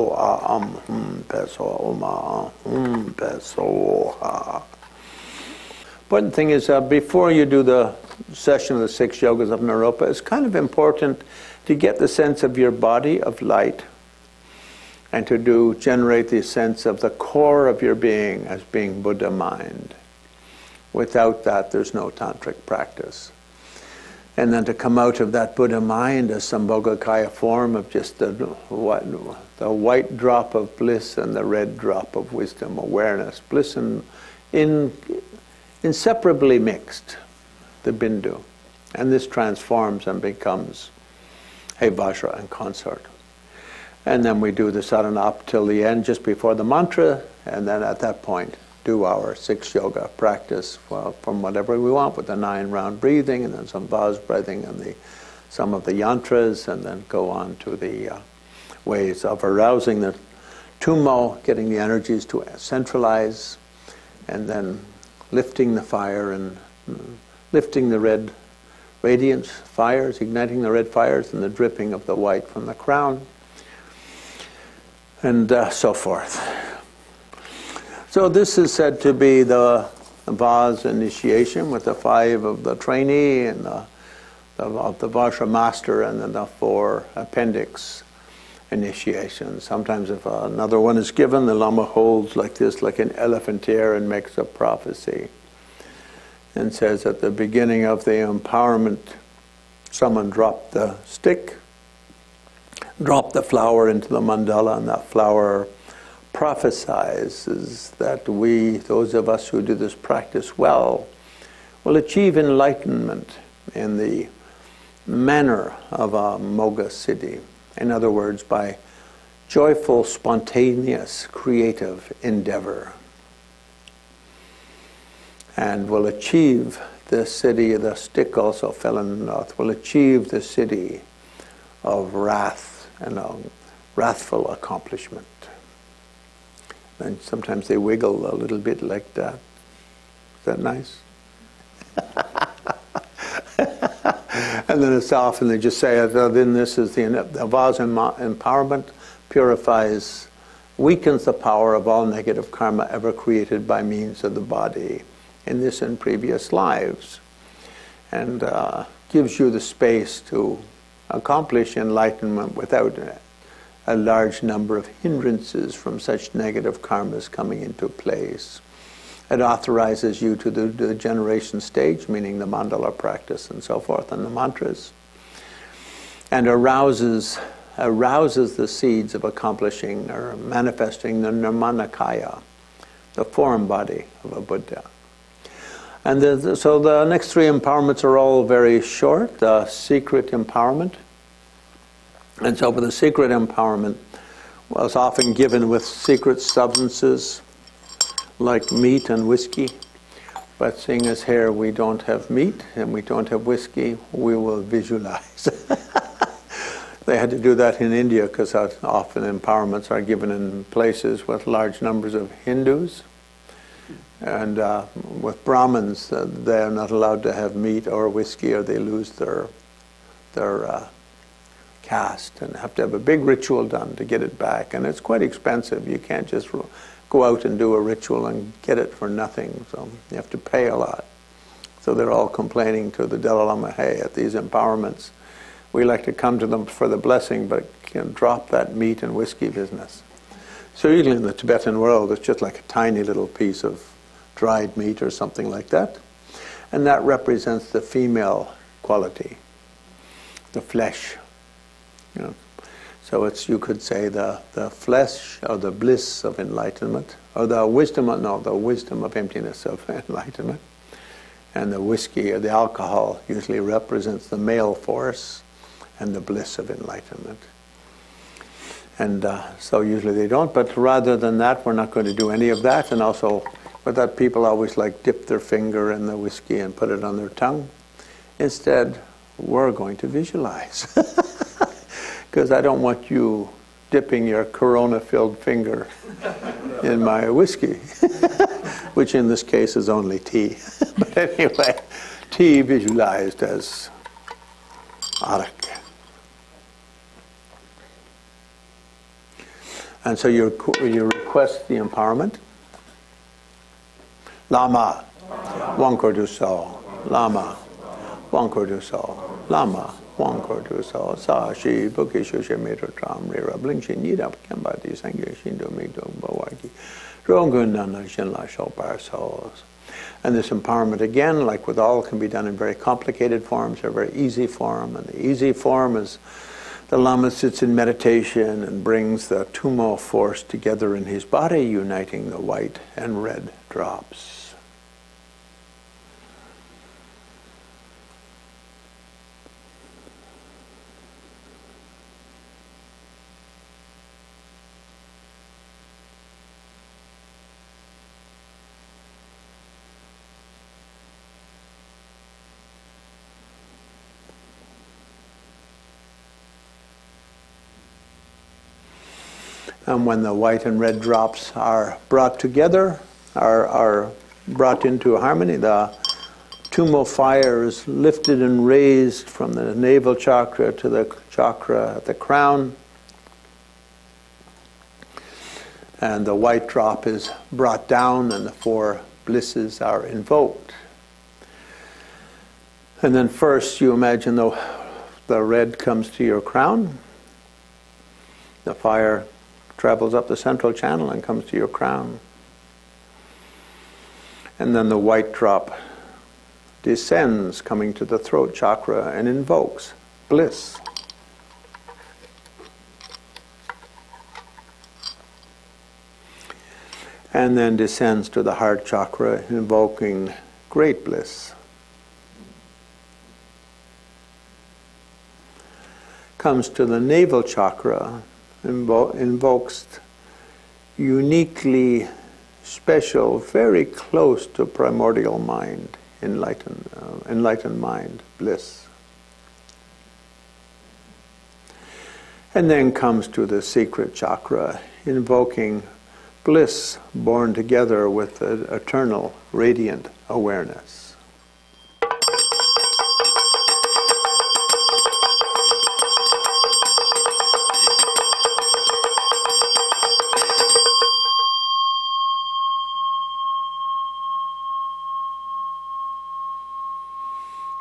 Speaker 1: hum Pe Soha. Hum Pe Soha. Important thing is before you do the session of the Six Yogas of Naropa, it's kind of important to get the sense of your body of light and to generate the sense of the core of your being as being Buddha mind. Without that, there's no tantric practice. And then to come out of that Buddha mind as Sambhogakaya form of just the white drop of bliss and the red drop of wisdom awareness, bliss inseparably mixed, the bindu. And this transforms and becomes Hey Vajra and consort. And then we do the sadhana up till the end, just before the mantra, and then at that point do our 6 yoga practice from whatever we want, with the 9 round breathing, and then some vase breathing, and some of the yantras, and then go on to the ways of arousing the tummo, getting the energies to centralize, and then lifting the fire and lifting the red radiance fires, igniting the red fires, and the dripping of the white from the crown, and so forth. So this is said to be the vase initiation, with the 5 of the trainee and the Vajra master, and then the 4 appendix initiations. Sometimes if another one is given, the Lama holds like this, like an elephant ear, and makes a prophecy. And says at the beginning of the empowerment, someone dropped the stick, dropped the flower into the mandala, and that flower prophesizes that we, those of us who do this practice well, will achieve enlightenment in the manner of a Moga siddhi. In other words, by joyful, spontaneous, creative endeavor. And will achieve the siddhi, the stick also fell in the north, will achieve the siddhi of wrath and a wrathful accomplishment. And sometimes they wiggle a little bit like that. Is that nice? And then it's off, and they just say, then this is the vase empowerment purifies, weakens the power of all negative karma ever created by means of the body in this and previous lives, and gives you the space to accomplish enlightenment without a large number of hindrances from such negative karmas coming into place. It authorizes you to the generation stage, meaning the mandala practice and so forth, and the mantras, and arouses the seeds of accomplishing or manifesting the nirmanakaya, the form body of a Buddha. And so the next 3 empowerments are all very short. The secret empowerment. And so for the secret empowerment, was often given with secret substances like meat and whiskey. But seeing as here we don't have meat and we don't have whiskey, we will visualize. They had to do that in India because often empowerments are given in places with large numbers of Hindus. And with Brahmins, they're not allowed to have meat or whiskey, or they lose their caste and have to have a big ritual done to get it back. And it's quite expensive. You can't just go out and do a ritual and get it for nothing. So you have to pay a lot. So they're all complaining to the Dalai Lama, hey, at these empowerments, we like to come to them for the blessing, but drop that meat and whiskey business. So usually in the Tibetan world, it's just like a tiny little piece of dried meat or something like that. And that represents the female quality, the flesh. So it's, you could say, the flesh or the bliss of enlightenment, or the wisdom of emptiness of enlightenment. And the whiskey or the alcohol usually represents the male force and the bliss of enlightenment. And so usually they don't, but rather than that, we're not going to do any of that. And also, with that, people always like dip their finger in the whiskey and put it on their tongue. Instead, we're going to visualize. Because I don't want you dipping your Corona-filled finger in my whiskey, which in this case is only tea. But anyway, tea visualized as arak. And so you request the empowerment. Lama, Wangkorduso, Lama, Wangkur du so, Lama, Wangkur du so, Sa Shi, Buki Shusha Metro Tram, Rira, Bling Shin Yidap, Kamba, Di Sangye, Shindo, Migdo, Bawaki, Rongun, Nana, Shinla, Shopar, Souls. And this empowerment, again, like with all, can be done in very complicated forms or very easy form. And the easy form is the Lama sits in meditation and brings the tummo force together in his body, uniting the white and red drops. And when the white and red drops are brought together, are brought into harmony, the tummo fire is lifted and raised from the navel chakra to the chakra at the crown. And the white drop is brought down and the four blisses are invoked. And then first you imagine the red comes to your crown. The fire travels up the central channel and comes to your crown. And then the white drop descends, coming to the throat chakra, and invokes bliss. And then descends to the heart chakra, invoking great bliss. Comes to the navel chakra, invokes uniquely special, very close to primordial mind, enlightened mind, bliss. And then comes to the secret chakra, invoking bliss born together with the eternal radiant awareness.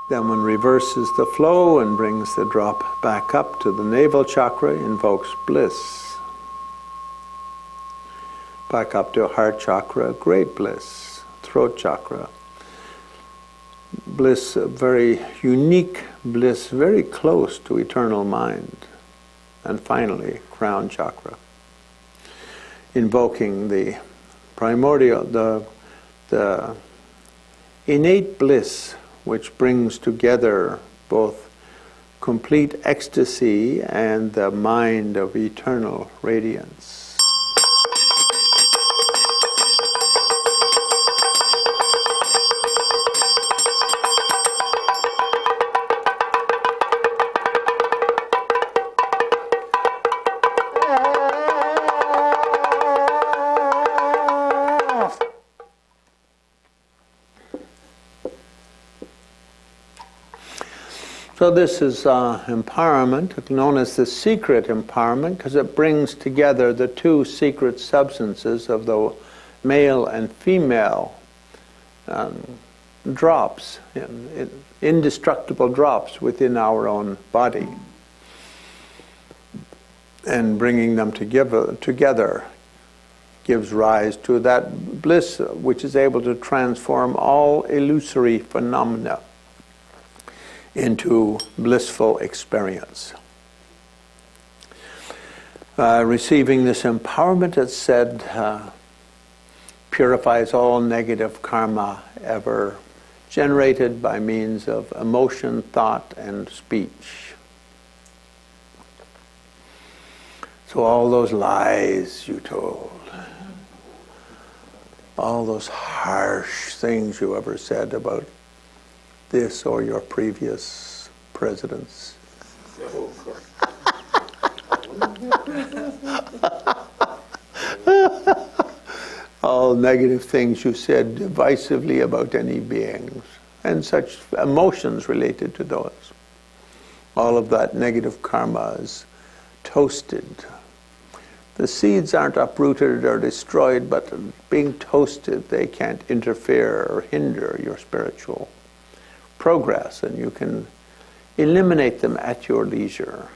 Speaker 1: Then one reverses the flow and brings the drop back up to the navel chakra, invokes bliss. Back up to heart chakra, great bliss. Throat chakra, bliss, very unique bliss, very close to eternal mind. And finally, crown chakra, invoking the primordial, the innate bliss which brings together both complete ecstasy and the mind of eternal radiance. So this is empowerment, known as the secret empowerment, because it brings together the two secret substances of the male and female drops, indestructible drops within our own body. And bringing them together gives rise to that bliss which is able to transform all illusory phenomena into blissful experience. Receiving this empowerment, it's said, purifies all negative karma ever generated by means of emotion, thought, and speech. So all those lies you told, all those harsh things you ever said about this or your previous presidents. All negative things you said divisively about any beings, and such emotions related to those. All of that negative karma is toasted. The seeds aren't uprooted or destroyed, but being toasted, they can't interfere or hinder your spiritual progress, and you can eliminate them at your leisure.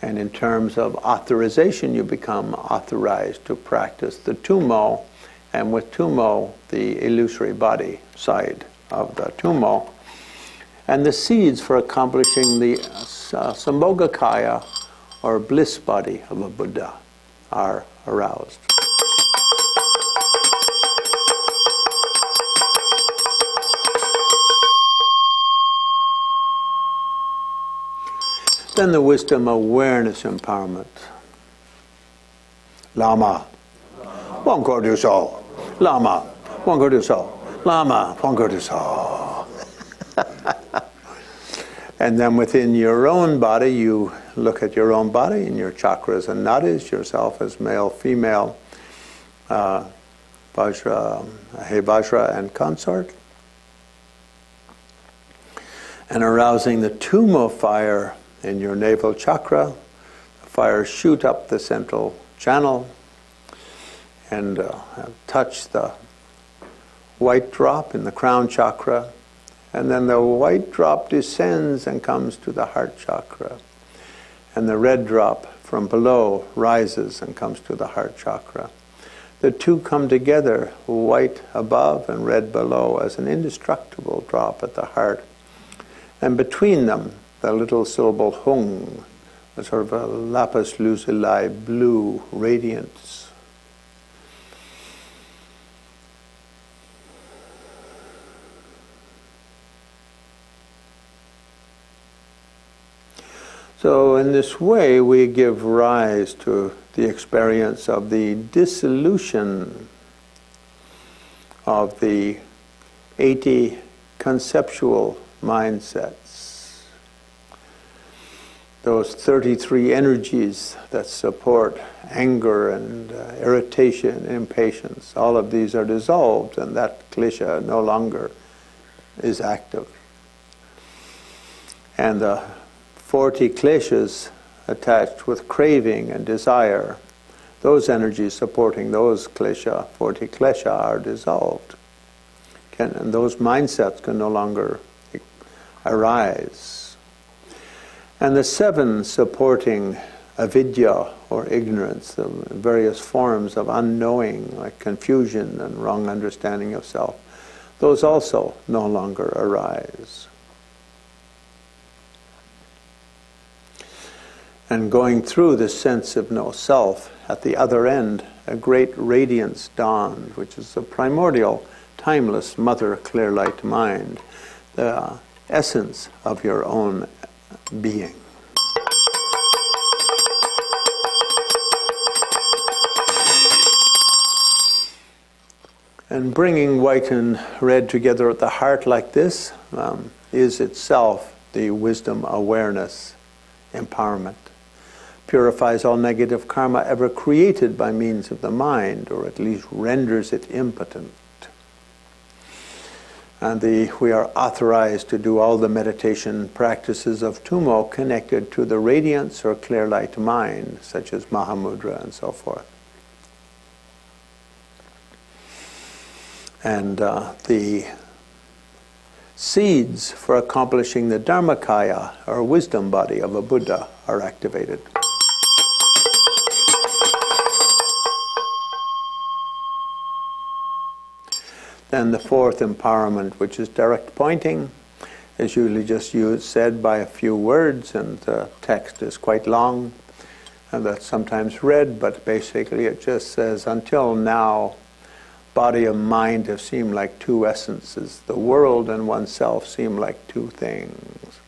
Speaker 1: And in terms of authorization, you become authorized to practice the tummo, and with tummo, the illusory body side of the tummo. And the seeds for accomplishing the sambhogakaya, or bliss body of a Buddha, are aroused. Then the wisdom awareness empowerment. Lama, Wangko du so. Lama, Wangko du so. Lama, Wangko du so. And then within your own body, you look at your own body and your chakras and nadis, yourself as male, female, Vajra, He Vajra, and consort. And arousing the tummo fire in your navel chakra, the fires shoot up the central channel and touch the white drop in the crown chakra, and then the white drop descends and comes to the heart chakra, and the red drop from below rises and comes to the heart chakra. The two come together, white above and red below, as an indestructible drop at the heart, and between them the little syllable hung, a sort of a lapis lazuli blue radiance. So in this way we give rise to the experience of the dissolution of the 80 conceptual mindsets. Those 33 energies that support anger and irritation, impatience, all of these are dissolved, and that klesha no longer is active. And the 40 kleshas attached with craving and desire, those energies supporting those klesha, 40 klesha, are dissolved. And those mindsets can no longer arise. And the 7 supporting avidya, or ignorance, the various forms of unknowing, like confusion and wrong understanding of self, those also no longer arise. And going through the sense of no self, at the other end, a great radiance dawned, which is the primordial, timeless mother clear light mind, the essence of your own being. And bringing white and red together at the heart like this is itself the wisdom awareness empowerment. Purifies all negative karma ever created by means of the mind, or at least renders it impotent. And we are authorized to do all the meditation practices of tummo connected to the radiance or clear light mind, such as Mahamudra and so forth. And the seeds for accomplishing the Dharmakaya, or wisdom body of a Buddha, are activated. Then the 4th empowerment, which is direct pointing, is usually just said by a few words, and the text is quite long, and that's sometimes read, but basically it just says, until now, body and mind have seemed like two essences. The world and oneself seem like two things.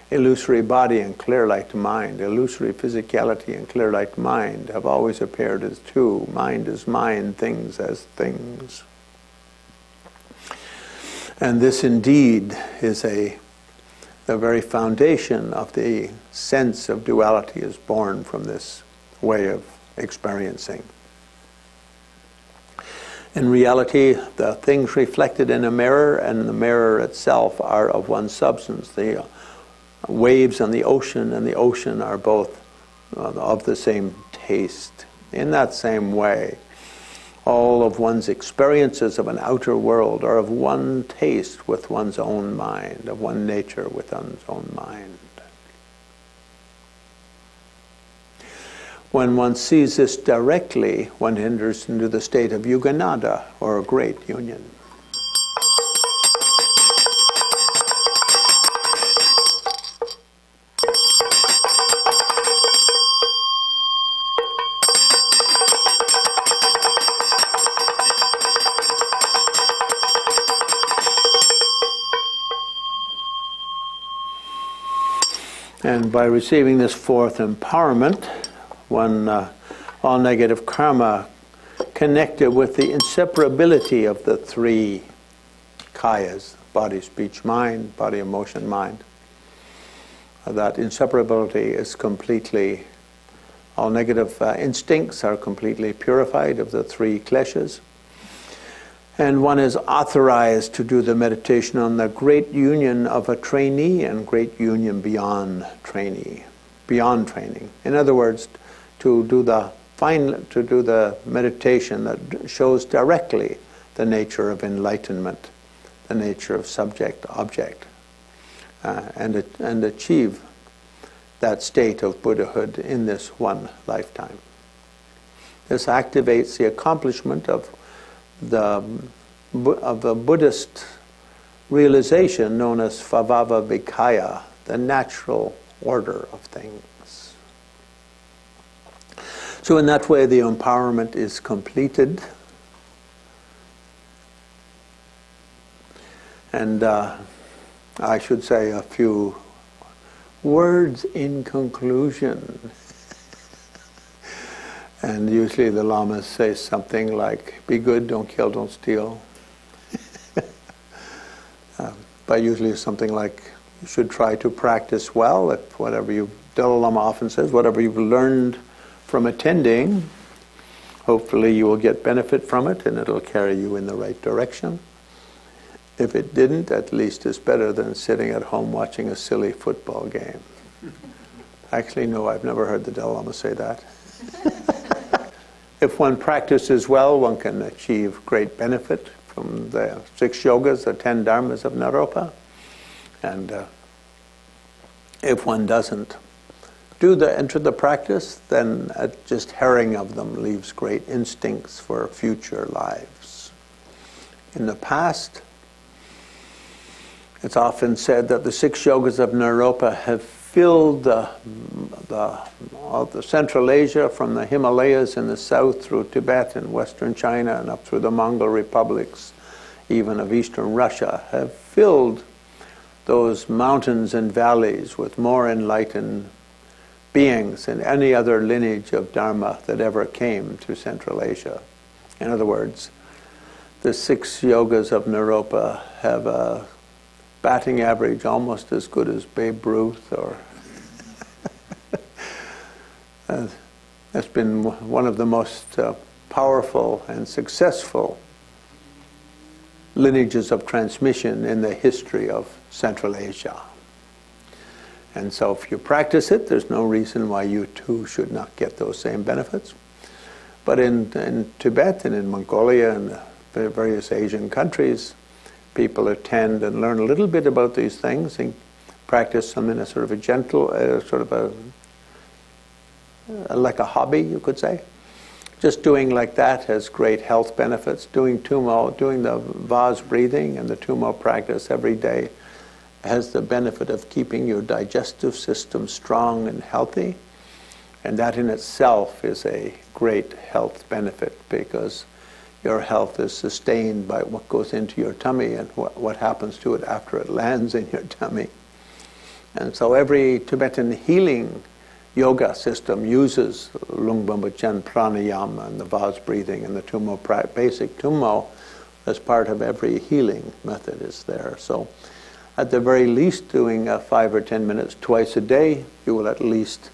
Speaker 1: Illusory body and clear light mind, illusory physicality and clear light mind have always appeared as two. Mind as mind, things as things. And this indeed is the very foundation of the sense of duality is born from this way of experiencing. In reality, the things reflected in a mirror and the mirror itself are of one substance. The waves and the ocean are both of the same taste. In that same way, all of one's experiences of an outer world are of one taste with one's own mind, of one nature with one's own mind. When one sees this directly, one enters into the state of Yuganada, or a great union. And by receiving this fourth empowerment, all negative karma connected with the inseparability of the three kayas, body, speech, mind, body, emotion, mind. That inseparability is completely, all negative instincts are completely purified of the three kleshas. And one is authorized to do the meditation on the great union of a trainee and great union beyond training. In other words, to do the meditation that shows directly the nature of enlightenment, the nature of subject-object, and achieve that state of Buddhahood in this one lifetime. This activates the accomplishment of the Buddhist realization known as Bhavava Bhikkhaya, the natural order of things. So in that way the empowerment is completed. And I should say a few words in conclusion. And usually the Lamas say something like, be good, don't kill, don't steal. But usually something like, you should try to practice well. If Dalai Lama often says, whatever you've learned from attending, hopefully you will get benefit from it and it'll carry you in the right direction. If it didn't, at least it's better than sitting at home watching a silly football game. Actually, no, I've never heard the Dalai Lama say that. If one practices well, one can achieve great benefit from the 6 yogas, the 10 dharmas of Naropa. And if one doesn't enter the practice, then just hearing of them leaves great instincts for future lives. In the past, it's often said that the 6 yogas of Naropa have filled Central Asia from the Himalayas in the south through Tibet and western China and up through the Mongol republics, even of eastern Russia, have filled those mountains and valleys with more enlightened beings than any other lineage of Dharma that ever came to Central Asia. In other words, the 6 yogas of Naropa have a batting average almost as good as Babe Ruth, or that's been one of the most powerful and successful lineages of transmission in the history of Central Asia. And so if you practice it, there's no reason why you too should not get those same benefits. But in Tibet and in Mongolia and the various Asian countries, people attend and learn a little bit about these things and practice them in a sort of a gentle, like a hobby, you could say. Just doing like that has great health benefits. Doing tummo, doing the vase breathing and the tummo practice every day has the benefit of keeping your digestive system strong and healthy. And that in itself is a great health benefit, because your health is sustained by what goes into your tummy and what happens to it after it lands in your tummy. And so every Tibetan healing yoga system uses Lungpa pranayama and the vase breathing and the tummo, basic tummo, as part of every healing method is there. So at the very least, doing 5 or 10 minutes twice a day, you will at least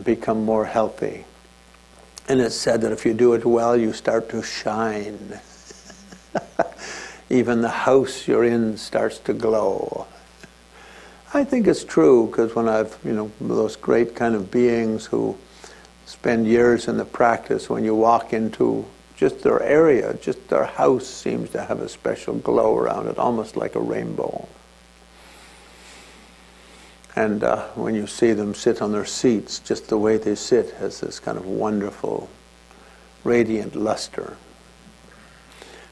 Speaker 1: become more healthy. And it's said that if you do it well, you start to shine. Even the house you're in starts to glow. I think it's true, because when those great kind of beings who spend years in the practice, when you walk into Just their area, just their house seems to have a special glow around it, almost like a rainbow. And when you see them sit on their seats, just the way they sit has this kind of wonderful, radiant luster.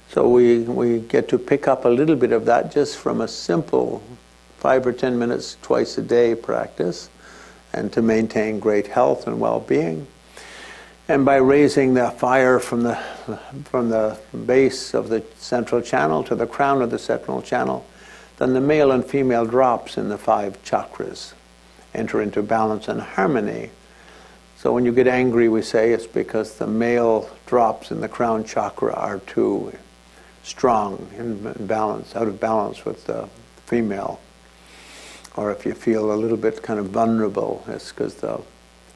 Speaker 1: So we get to pick up a little bit of that just from a simple 5 or 10 minutes twice a day practice, and to maintain great health and well-being. And by raising the fire from the base of the central channel to the crown of the central channel, then the male and female drops in the 5 chakras enter into balance and harmony. So when you get angry, we say it's because the male drops in the crown chakra are too strong, in balance, out of balance with the female. Or if you feel a little bit kind of vulnerable, it's because the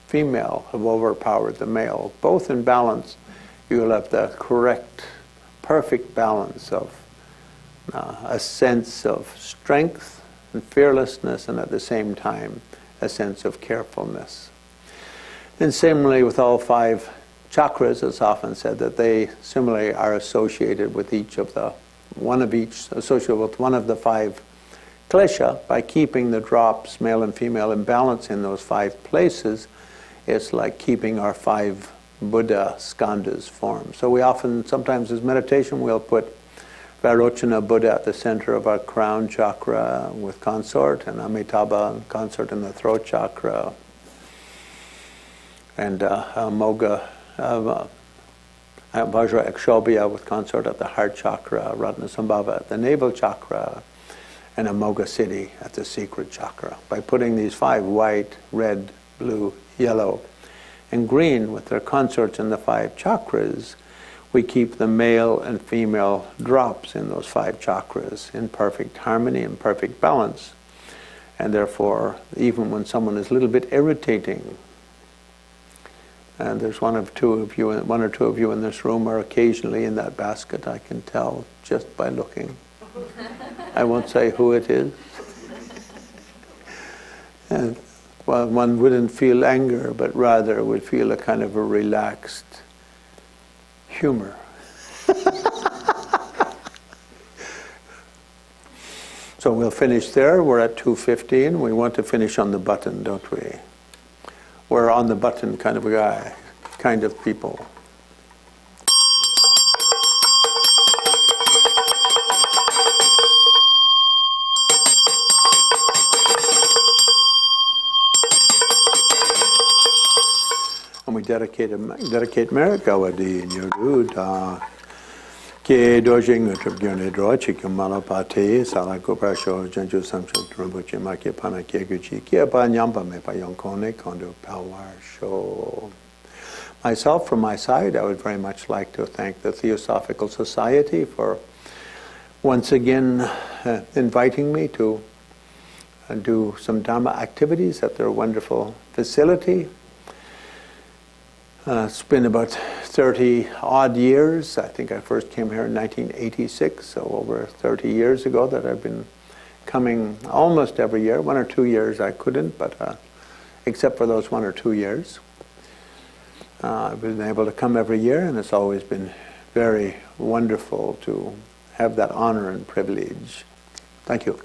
Speaker 1: female have overpowered the male. Both in balance, you'll have the correct, perfect balance of a sense of strength and fearlessness, and at the same time a sense of carefulness. And similarly with all 5 chakras, it's often said that they similarly are associated with associated with one of the 5 klesha. By keeping the drops, male and female, in balance in those 5 places, it's like keeping our 5 Buddha skandhas formed. So we often, sometimes as meditation, we'll put Vairochana Buddha at the center of our crown chakra with consort, and Amitabha consort in the throat chakra, and Moga Vajra Akshobhya with consort at the heart chakra, Ratnasambhava at the navel chakra, and Amoga Siddhi at the secret chakra. By putting these 5, white, red, blue, yellow, and green with their consorts in the 5 chakras, we keep the male and female drops in those 5 chakras in perfect harmony and perfect balance. And therefore, even when someone is a little bit irritating, and there's one or two of you in this room are occasionally in that basket, I can tell just by looking. I won't say who it is. And, well, one wouldn't feel anger, but rather would feel a kind of a relaxed humor. So we'll finish there. We're at 2:15. We want to finish on the button, don't we? We're on the button kind of a guy, kind of people. And we dedicate merit gawadi nyoruda ke dojing utrabgyone drochi kamalapate salako prasho janju samcho trubuchi make pana keguchi ke pa nyamba me pa yonkone kondo palwar show. Myself, from my side, I would very much like to thank the Theosophical Society for once again inviting me to do some Dharma activities at their wonderful facility. It's been about 30 odd years. I think I first came here in 1986, so over 30 years ago that I've been coming almost every year. 1 or 2 years I couldn't, but except for those 1 or 2 years. I've been able to come every year, and it's always been very wonderful to have that honor and privilege. Thank you.